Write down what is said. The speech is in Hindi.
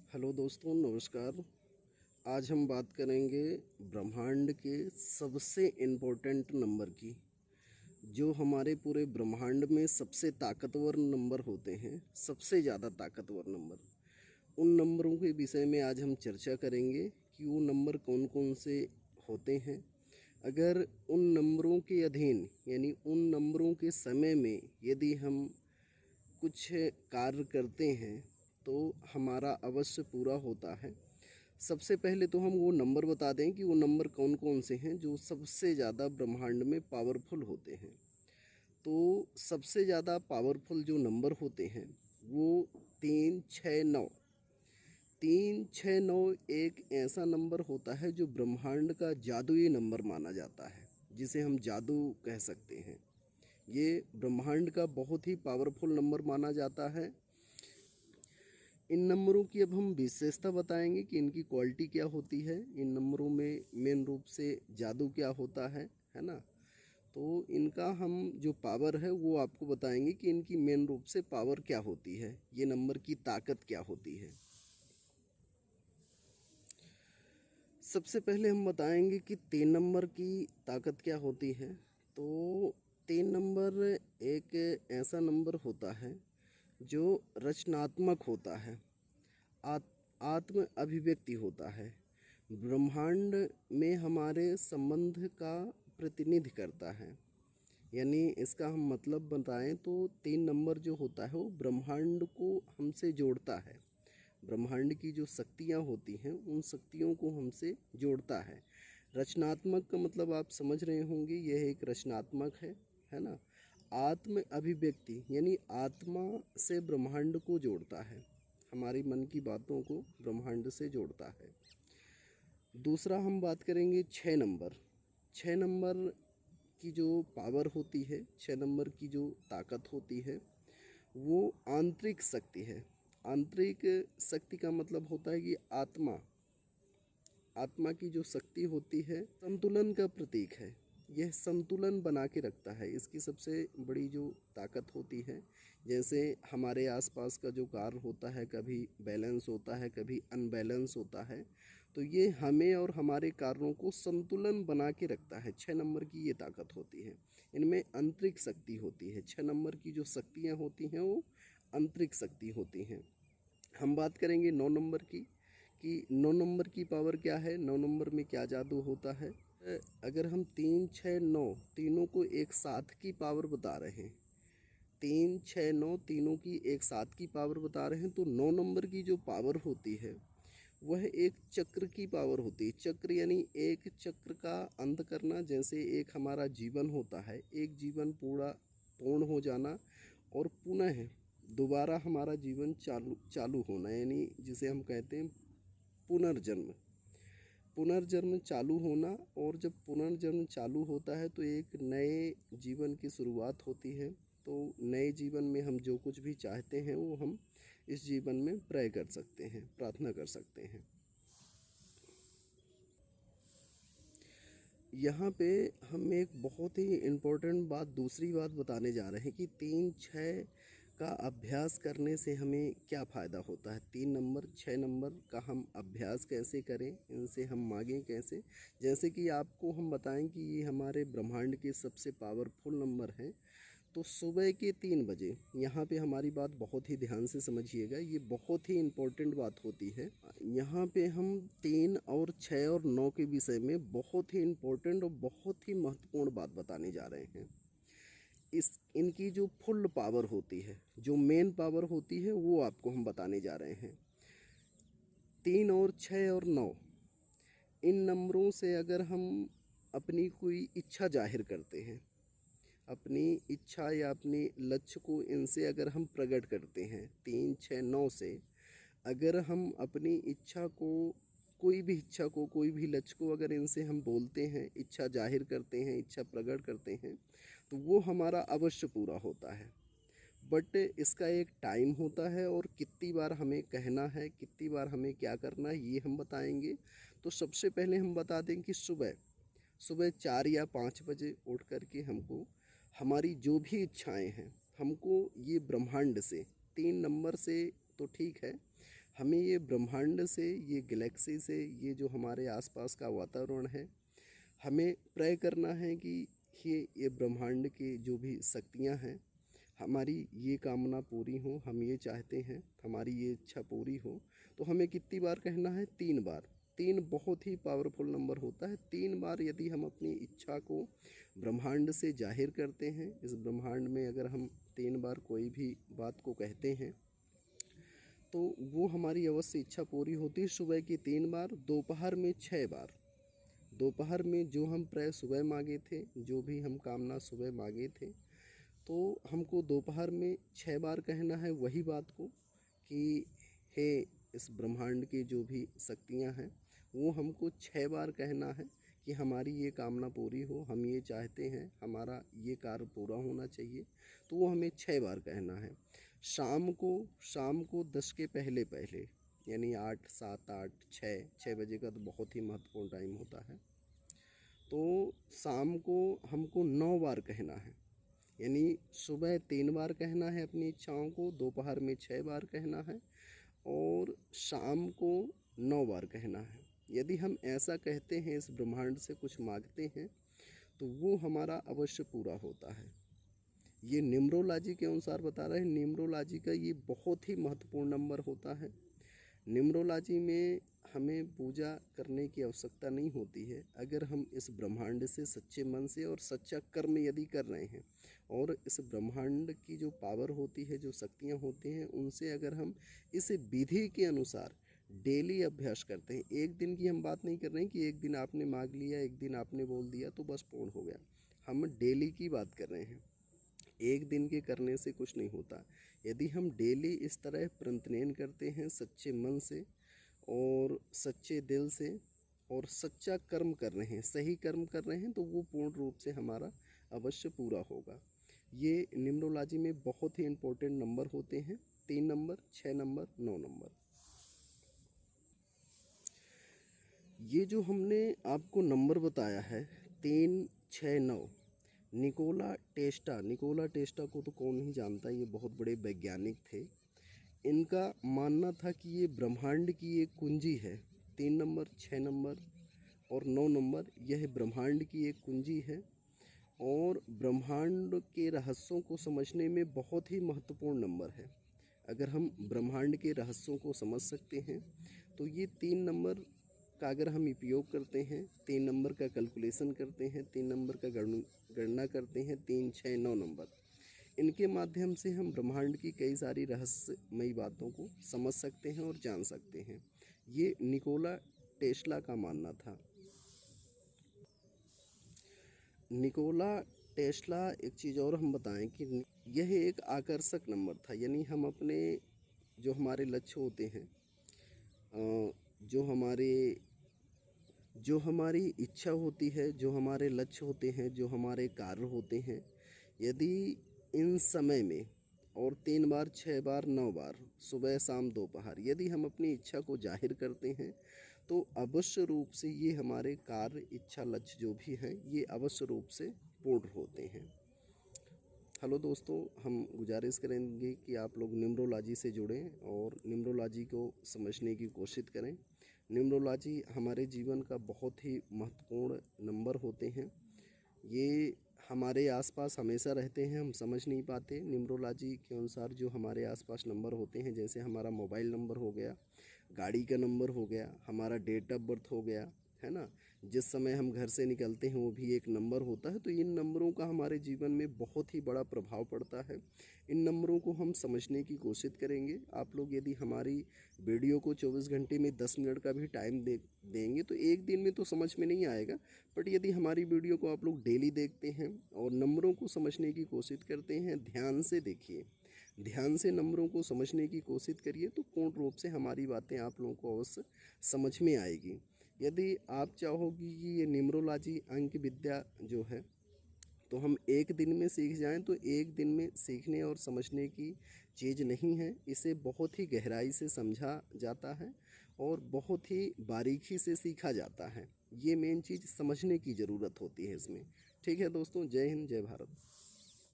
हेलो दोस्तों, नमस्कार। आज हम बात करेंगे ब्रह्मांड के सबसे इम्पोर्टेंट नंबर की, जो हमारे पूरे ब्रह्मांड में सबसे ताकतवर नंबर होते हैं, सबसे ज़्यादा ताकतवर नंबर। उन नंबरों के विषय में आज हम चर्चा करेंगे कि वो नंबर कौन कौन से होते हैं। अगर उन नंबरों के अधीन यानी उन नंबरों के समय में यदि हम कुछ कार्य करते हैं तो हमारा अवश्य पूरा होता है। सबसे पहले तो हम वो नंबर बता दें कि वो नंबर कौन कौन से हैं जो सबसे ज़्यादा ब्रह्मांड में पावरफुल होते हैं। तो सबसे ज़्यादा पावरफुल जो नंबर होते हैं वो 369। 369 एक ऐसा नंबर होता है जो ब्रह्मांड का जादुई नंबर माना जाता है, जिसे हम जादू कह सकते हैं। ये ब्रह्मांड का बहुत ही पावरफुल नंबर माना जाता है। इन नंबरों की अब हम विशेषता बताएंगे कि इनकी क्वालिटी क्या होती है, इन नंबरों में मेन रूप से जादू क्या होता है ना। तो इनका हम जो पावर है वो आपको बताएंगे कि इनकी मेन रूप से पावर क्या होती है, ये नंबर की ताकत क्या होती है। सबसे पहले हम बताएंगे कि 3 नंबर की ताकत क्या होती है। तो 3 नंबर एक ऐसा नंबर होता है जो रचनात्मक होता है, आत्म अभिव्यक्ति होता है, ब्रह्मांड में हमारे संबंध का प्रतिनिधि करता है। यानी इसका हम मतलब बताएं तो 3 नंबर जो होता है वो ब्रह्मांड को हमसे जोड़ता है। ब्रह्मांड की जो शक्तियाँ होती हैं उन शक्तियों को हमसे जोड़ता है। रचनात्मक का मतलब आप समझ रहे होंगे, यह एक रचनात्मक है ना। आत्म अभिव्यक्ति यानी आत्मा से ब्रह्मांड को जोड़ता है, हमारी मन की बातों को ब्रह्मांड से जोड़ता है। दूसरा हम बात करेंगे 6 नंबर। 6 नंबर की जो पावर होती है, 6 नंबर की जो ताकत होती है वो आंतरिक शक्ति है। आंतरिक शक्ति का मतलब होता है कि आत्मा की जो शक्ति होती है संतुलन का प्रतीक है। यह संतुलन बना के रखता है, इसकी सबसे बड़ी जो ताकत होती है। जैसे हमारे आसपास का जो कार्य होता है, कभी बैलेंस होता है, कभी अनबैलेंस होता है, तो ये हमें और हमारे कार्यों को संतुलन बना के रखता है। 6 नंबर की ये ताकत होती है, इनमें आंतरिक शक्ति होती है। 6 नंबर की जो शक्तियाँ होती हैं वो आंतरिक शक्ति होती हैं। हम बात करेंगे 9 नंबर की, कि 9 नंबर की पावर क्या है, 9 नंबर में क्या जादू होता है। अगर हम 3, 6, 9 तीनों को एक साथ की पावर बता रहे हैं, 3, 6, 9 तीनों की एक साथ की पावर बता रहे हैं, तो 9 नंबर की जो पावर होती है वह एक चक्र की पावर होती है। चक्र यानी एक चक्र का अंत करना। जैसे एक हमारा जीवन होता है, एक जीवन पूर्ण हो जाना और पुनः दोबारा हमारा जीवन चालू होना, यानी जिसे हम कहते हैं पुनर्जन्म। पुनर्जन्म चालू होना, और जब पुनर्जन्म चालू होता है तो एक नए जीवन की शुरुआत होती है। तो नए जीवन में हम जो कुछ भी चाहते हैं वो हम इस जीवन में प्रे कर सकते हैं, प्रार्थना कर सकते हैं। यहाँ पे हम एक बहुत ही इम्पोर्टेंट बात, दूसरी बात बताने जा रहे हैं कि 3, 6 का अभ्यास करने से हमें क्या फ़ायदा होता है। 3 नंबर 6 नंबर का हम अभ्यास कैसे करें, इनसे हम मांगें कैसे। जैसे कि आपको हम बताएं कि ये हमारे ब्रह्मांड के सबसे पावरफुल नंबर हैं। तो सुबह के 3 बजे, यहाँ पे हमारी बात बहुत ही ध्यान से समझिएगा, ये बहुत ही इम्पोर्टेंट बात होती है। यहाँ पे हम 3 और 6 और 9 के विषय में बहुत ही इम्पोर्टेंट और बहुत ही महत्वपूर्ण बात बताने जा रहे हैं। इनकी जो फुल पावर होती है, जो मेन पावर होती है, वो आपको हम बताने जा रहे हैं। 3 और 6 और 9 इन नंबरों से अगर हम अपनी कोई इच्छा जाहिर करते हैं, अपनी इच्छा या अपने लक्ष्य को इनसे अगर हम प्रकट करते हैं, 3, 6, 9 से अगर हम अपनी इच्छा को, कोई भी इच्छा को, कोई भी लक्ष्य को अगर इनसे हम बोलते हैं, इच्छा जाहिर करते हैं, इच्छा प्रकट करते हैं, तो वो हमारा अवश्य पूरा होता है। बट इसका एक टाइम होता है, और कितनी बार हमें कहना है, कितनी बार हमें क्या करना है, ये हम बताएंगे। तो सबसे पहले हम बता दें कि सुबह सुबह 4 या 5 बजे उठ करके हमको हमारी जो भी इच्छाएं हैं, हमको ये ब्रह्मांड से 3 नंबर से तो ठीक है, हमें ये ब्रह्मांड से, ये गैलेक्सी से, ये जो हमारे आसपास का वातावरण है, हमें प्रे करना है कि ये ब्रह्मांड के जो भी शक्तियाँ हैं, हमारी ये कामना पूरी हो, हम ये चाहते हैं हमारी ये इच्छा पूरी हो। तो हमें कितनी बार कहना है? 3 बार। 3 बहुत ही पावरफुल नंबर होता है। 3 बार यदि हम अपनी इच्छा को ब्रह्मांड से जाहिर करते हैं, इस ब्रह्मांड में अगर हम 3 बार कोई भी बात को कहते हैं तो वो हमारी अवश्य इच्छा पूरी होती है। सुबह की 3 बार, दोपहर में 6 बार। दोपहर में जो हम प्रे सुबह मांगे थे, जो भी हम कामना सुबह मांगे थे, तो हमको दोपहर में 6 बार कहना है वही बात को कि हे इस ब्रह्मांड की जो भी शक्तियाँ हैं, वो हमको 6 बार कहना है कि हमारी ये कामना पूरी हो, हम ये चाहते हैं, हमारा ये कार्य पूरा होना चाहिए। तो वो हमें 6 बार कहना है। शाम को 10 के पहले पहले, यानी 8, 7, 8, 6 बजे का तो बहुत ही महत्वपूर्ण टाइम होता है। तो शाम को हमको 9 बार कहना है, यानी सुबह 3 बार कहना है अपनी इच्छाओं को, दोपहर में 6 बार कहना है और शाम को 9 बार कहना है। यदि हम ऐसा कहते हैं, इस ब्रह्मांड से कुछ मांगते हैं, तो वो हमारा अवश्य पूरा होता है। ये न्यूमरोलॉजी के अनुसार बता रहे हैं। न्यूमरोलॉजी का ये बहुत ही महत्वपूर्ण नंबर होता है। न्यूमरोलॉजी में हमें पूजा करने की आवश्यकता नहीं होती है। अगर हम इस ब्रह्मांड से सच्चे मन से और सच्चा कर्म यदि कर रहे हैं और इस ब्रह्मांड की जो पावर होती है, जो शक्तियाँ होती हैं, उनसे अगर हम इस विधि के अनुसार डेली अभ्यास करते हैं, एक दिन की हम बात नहीं कर रहे हैं कि एक दिन आपने मांग लिया, एक दिन आपने बोल दिया तो बस पूर्ण हो गया। हम डेली की बात कर रहे हैं। एक दिन के करने से कुछ नहीं होता। यदि हम डेली इस तरह प्रतिनयन करते हैं सच्चे मन से और सच्चे दिल से और सच्चा कर्म कर रहे हैं, सही कर्म कर रहे हैं, तो वो पूर्ण रूप से हमारा अवश्य पूरा होगा। ये न्यूमरोलॉजी में बहुत ही इम्पोर्टेंट नंबर होते हैं। 3 नंबर, 6 नंबर, 9 नंबर। ये जो हमने आपको नंबर बताया है 3, 6, 9, निकोला टेस्ला को तो कौन नहीं जानता, ये बहुत बड़े वैज्ञानिक थे। इनका मानना था कि ये ब्रह्मांड की एक कुंजी है। 3 नंबर, 6 नंबर और 9 नंबर, यह ब्रह्मांड की एक कुंजी है और ब्रह्मांड के रहस्यों को समझने में बहुत ही महत्वपूर्ण नंबर है। अगर हम ब्रह्मांड के रहस्यों को समझ सकते हैं तो ये 3 नंबर का अगर हम उपयोग करते हैं, 3 नंबर का कैलकुलेशन करते हैं, 3 नंबर का गणना करते हैं, 3, 6, 9 नंबर, इनके माध्यम से हम ब्रह्मांड की कई सारी रहस्यमयी बातों को समझ सकते हैं और जान सकते हैं। ये निकोला टेस्ला का मानना था। निकोला टेस्ला, एक चीज़ और हम बताएं कि यह एक आकर्षक नंबर था, यानी हम अपने जो हमारे लक्ष्य होते हैं, जो हमारी इच्छा होती है, जो हमारे लक्ष्य होते हैं, जो हमारे कार्य होते हैं, यदि इन समय में और 3 बार, 6 बार, 9 बार, सुबह शाम दोपहर, यदि हम अपनी इच्छा को जाहिर करते हैं तो अवश्य रूप से ये हमारे कार्य, इच्छा, लक्ष्य जो भी हैं, ये अवश्य रूप से पूर्ण होते हैं। हेलो दोस्तों, हम गुजारिश करेंगे कि आप लोग न्यूमरोलॉजी से जुड़ें और न्यूमरोलॉजी को समझने की कोशिश करें। न्यूमरोलॉजी हमारे जीवन का बहुत ही महत्वपूर्ण नंबर होते हैं। ये हमारे आसपास हमेशा रहते हैं, हम समझ नहीं पाते। न्यूमरोलॉजी के अनुसार जो हमारे आसपास नंबर होते हैं, जैसे हमारा मोबाइल नंबर हो गया, गाड़ी का नंबर हो गया, हमारा डेट ऑफ बर्थ हो गया, है ना, जिस समय हम घर से निकलते हैं वो भी एक नंबर होता है। तो इन नंबरों का हमारे जीवन में बहुत ही बड़ा प्रभाव पड़ता है। इन नंबरों को हम समझने की कोशिश करेंगे। आप लोग यदि हमारी वीडियो को 24 घंटे में 10 मिनट का भी टाइम देंगे तो एक दिन में तो समझ में नहीं आएगा, बट यदि हमारी वीडियो को आप लोग डेली देखते हैं और नंबरों को समझने की कोशिश करते हैं, ध्यान से देखिए, ध्यान से नंबरों को समझने की कोशिश करिए, तो पूर्ण रूप से हमारी बातें आप लोगों को अवश्य समझ में आएगी। यदि आप चाहोगी कि ये न्यूमरोलॉजी अंक विद्या जो है तो हम एक दिन में सीख जाएं, तो एक दिन में सीखने और समझने की चीज़ नहीं है। इसे बहुत ही गहराई से समझा जाता है और बहुत ही बारीकी से सीखा जाता है। ये मेन चीज़ समझने की ज़रूरत होती है इसमें। ठीक है दोस्तों, जय हिंद, जय भारत।